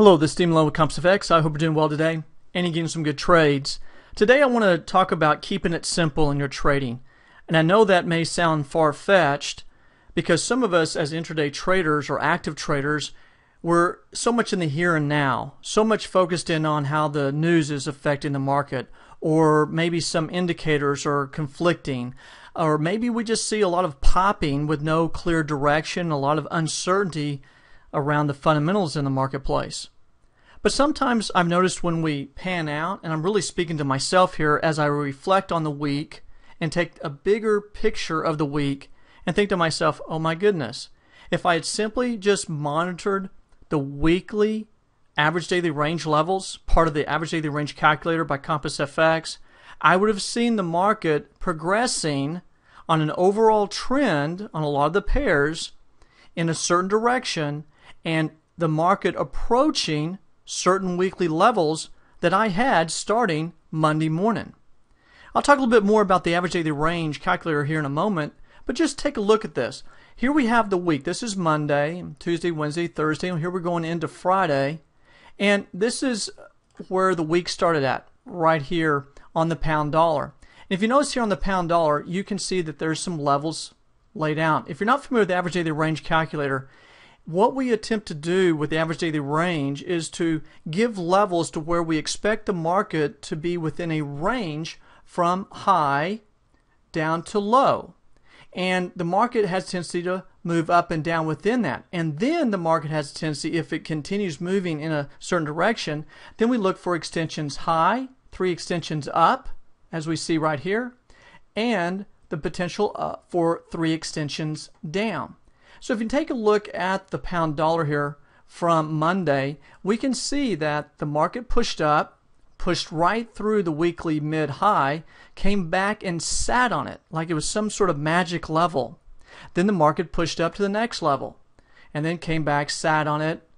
Hello, this is Steve Malone with ComPsFX. I hope you're doing well today and you're getting some good trades. Today I want to talk about keeping it simple in your trading. And I know that may sound far-fetched because some of us as intraday traders or active traders, we're so much in the here and now, so much focused in on how the news is affecting the market, or maybe some indicators are conflicting, or maybe we just see a lot of popping with no clear direction, a lot of uncertainty around the fundamentals in the marketplace. But sometimes I've noticed when we pan out, and I'm really speaking to myself here as I reflect on the week and take a bigger picture of the week and think to myself, oh my goodness, if I had simply just monitored the weekly average daily range levels, part of the average daily range calculator by ComPsFX, I would have seen the market progressing on an overall trend on a lot of the pairs in a certain direction, and the market approaching certain weekly levels that I had starting Monday morning. I'll talk a little bit more about the average daily range calculator here in a moment, but just take a look at this. Here we have the week. This is Monday, Tuesday, Wednesday, Thursday, and here we're going into Friday. And this is where the week started at, right here on the pound dollar. And if you notice here on the pound dollar, you can see that there's some levels laid out. If you're not familiar with the average daily range calculator, what we attempt to do with the average daily range is to give levels to where we expect the market to be within a range from high down to low. And the market has a tendency to move up and down within that. And then the market has a tendency, if it continues moving in a certain direction, then we look for extensions high, 3 extensions up, as we see right here, and the potential for 3 extensions down. So if you take a look at the pound dollar here from Monday, we can see that the market pushed up, pushed right through the weekly mid-high, came back and sat on it like it was some sort of magic level. Then the market pushed up to the next level and then came back, sat on it,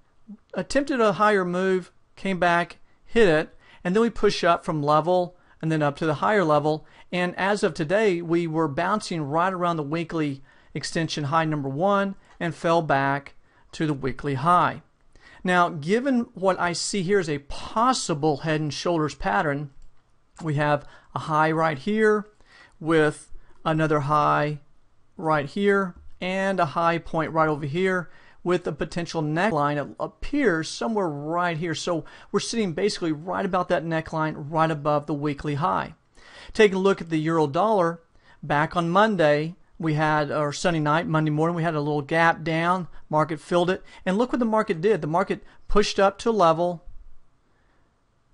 attempted a higher move, came back, hit it, and then we push up from level and then up to the higher level. And as of today, we were bouncing right around the weekly extension high number 1 and fell back to the weekly high. Now, given what I see here as a possible head and shoulders pattern, we have a high right here with another high right here and a high point right over here with a potential neckline that appears somewhere right here. So we're sitting basically right about that neckline, right above the weekly high. Taking a look at the euro dollar, back on Monday, we had, or Sunday night, Monday morning, we had a little gap down. Market filled it. And look what the market did. The market pushed up to a level,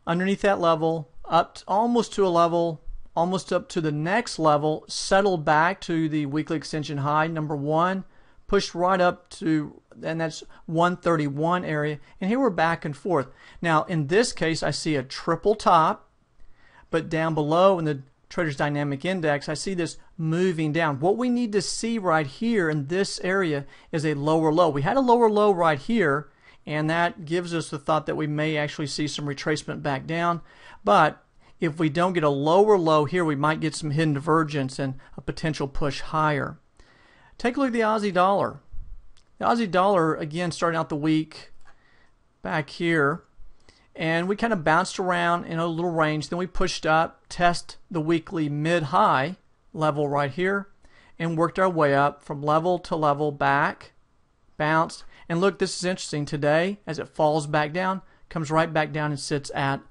underneath that level, up almost to a level, almost up to the next level, settled back to the weekly extension high, number 1, pushed right up to, and that's 131 area. And here we're back and forth. Now, in this case, I see a triple top, but down below in the Traders Dynamic Index, I see this moving down. What we need to see right here in this area is a lower low. We had a lower low right here, and that gives us the thought that we may actually see some retracement back down. But if we don't get a lower low here, we might get some hidden divergence and a potential push higher. Take a look at the Aussie dollar. The Aussie dollar, again, starting out the week back here, and we kind of bounced around in a little range. Then we pushed up, test the weekly mid-high level right here, and worked our way up from level to level back, bounced. And look, this is interesting. Today, as it falls back down, comes right back down and sits at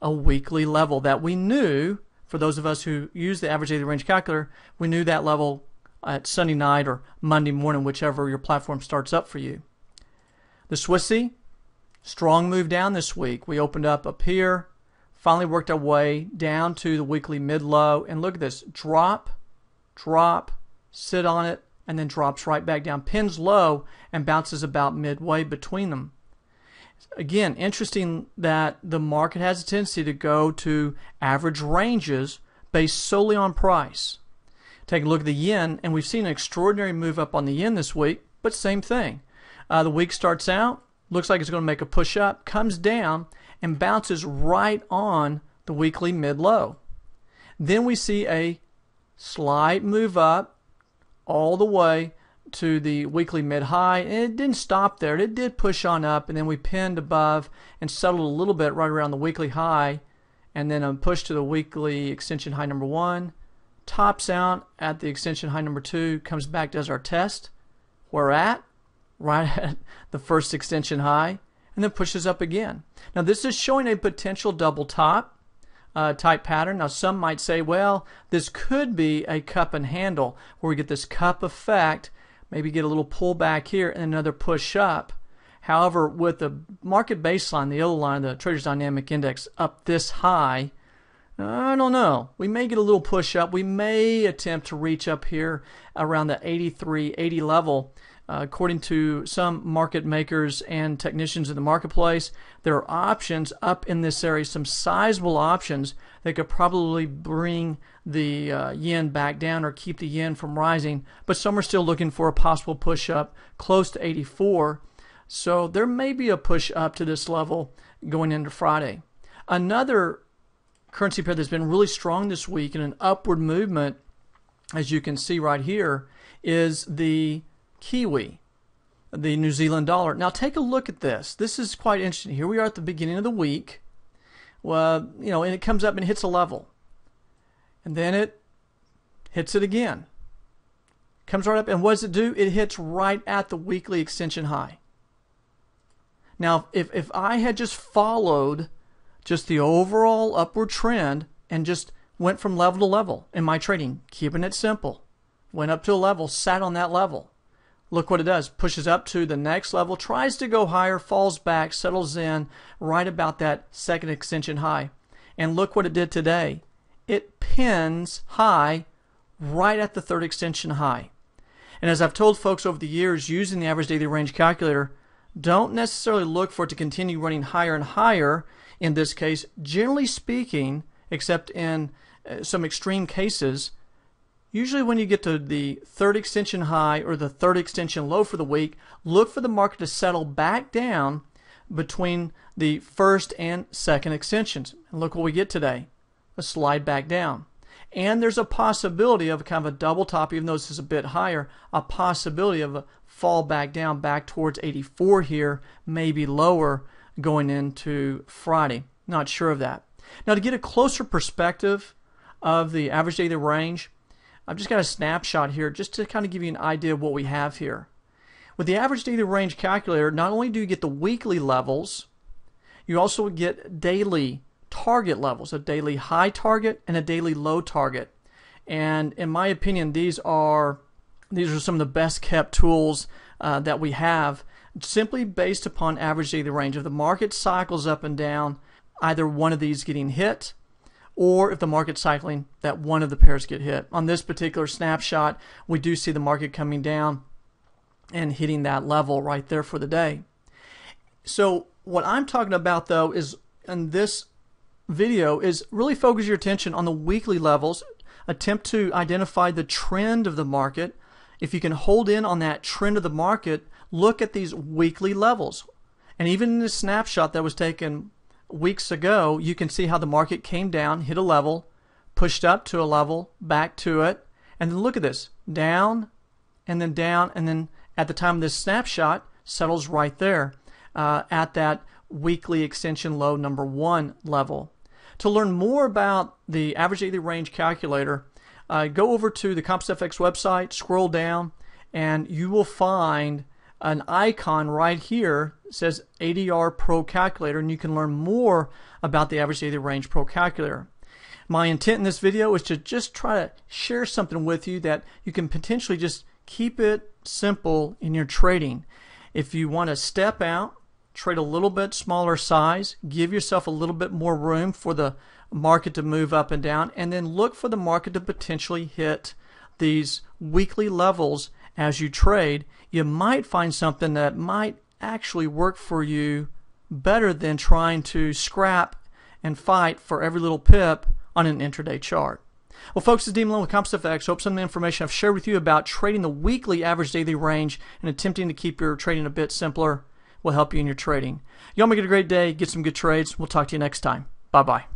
a weekly level that we knew, for those of us who use the average daily range calculator, we knew that level at Sunday night or Monday morning, whichever your platform starts up for you. The Swissy, strong move down this week. We opened up here, finally worked our way down to the weekly mid-low, and look at this, drop, sit on it, and then drops right back down, pins low, and bounces about midway between them. Again, interesting that the market has a tendency to go to average ranges based solely on price. Take a look at the yen, and we've seen an extraordinary move up on the yen this week, but same thing. The week starts out, looks like it's going to make a push up, comes down, and bounces right on the weekly mid-low. Then we see a slight move up all the way to the weekly mid-high, and it didn't stop there. It did push on up, and then we pinned above and settled a little bit right around the weekly high, and then pushed to the weekly extension high number 1, tops out at the extension high number 2, comes back, does our test. We're at right at the first extension high, and then pushes up again. Now this is showing a potential double top type pattern. Now some might say, well, this could be a cup and handle where we get this cup effect, maybe get a little pullback here and another push up. However, with the market baseline, the yellow line, the Traders Dynamic Index up this high, I don't know. We may get a little push up. We may attempt to reach up here around the 83, 80 level. According to some market makers and technicians in the marketplace, there are options up in this area, some sizable options that could probably bring the yen back down or keep the yen from rising, but some are still looking for a possible push up close to 84. So there may be a push up to this level going into Friday. Another currency pair that's been really strong this week in an upward movement, as you can see right here, is the Kiwi, the New Zealand dollar. Now take a look at this. This is quite interesting. Here we are at the beginning of the week. Well, and it comes up and hits a level. And then it hits it again. Comes right up, and what does it do? It hits right at the weekly extension high. Now, if I had just followed just the overall upward trend and just went from level to level in my trading, keeping it simple, went up to a level, sat on that level, look what it does. Pushes up to the next level, tries to go higher, falls back, settles in right about that second extension high. And look what it did today. It pins high right at the third extension high. And as I've told folks over the years, using the average daily range calculator, don't necessarily look for it to continue running higher and higher. In this case, generally speaking, except in some extreme cases, usually when you get to the third extension high or the third extension low for the week, look for the market to settle back down between the first and second extensions. And look what we get today, a slide back down. And there's a possibility of kind of a double top, even though this is a bit higher, a possibility of a fall back down back towards 84 here, maybe lower going into Friday. Not sure of that. Now to get a closer perspective of the average daily range, I've just got a snapshot here just to kind of give you an idea of what we have here. With the average daily range calculator, not only do you get the weekly levels, you also get daily target levels, a daily high target and a daily low target. And in my opinion, these are some of the best kept tools that we have, simply based upon average daily range. If the market cycles up and down, either one of these getting hit, or if the market's cycling, that one of the pairs get hit. On this particular snapshot, we do see the market coming down and hitting that level right there for the day. So what I'm talking about, though, is in this video is really focus your attention on the weekly levels, attempt to identify the trend of the market. If you can hold in on that trend of the market, look at these weekly levels. And even in this snapshot that was taken weeks ago, you can see how the market came down, hit a level, pushed up to a level, back to it, and then look at this, down, and then at the time of this snapshot, settles right there at that weekly extension low number 1 level. To learn more about the average daily range calculator, go over to the ComposFX website, scroll down, and you will find an icon right here that says ADR Pro Calculator, and you can learn more about the average daily range Pro Calculator. My intent in this video is to just try to share something with you that you can potentially just keep it simple in your trading. If you want to step out, trade a little bit smaller size, give yourself a little bit more room for the market to move up and down, and then look for the market to potentially hit these weekly levels as you trade, you might find something that might actually work for you better than trying to scrap and fight for every little pip on an intraday chart. Well, folks, this is Dean Malone with ComposFX. Hope some of the information I've shared with you about trading the weekly average daily range and attempting to keep your trading a bit simpler will help you in your trading. Y'all make it a great day. Get some good trades. We'll talk to you next time. Bye-bye.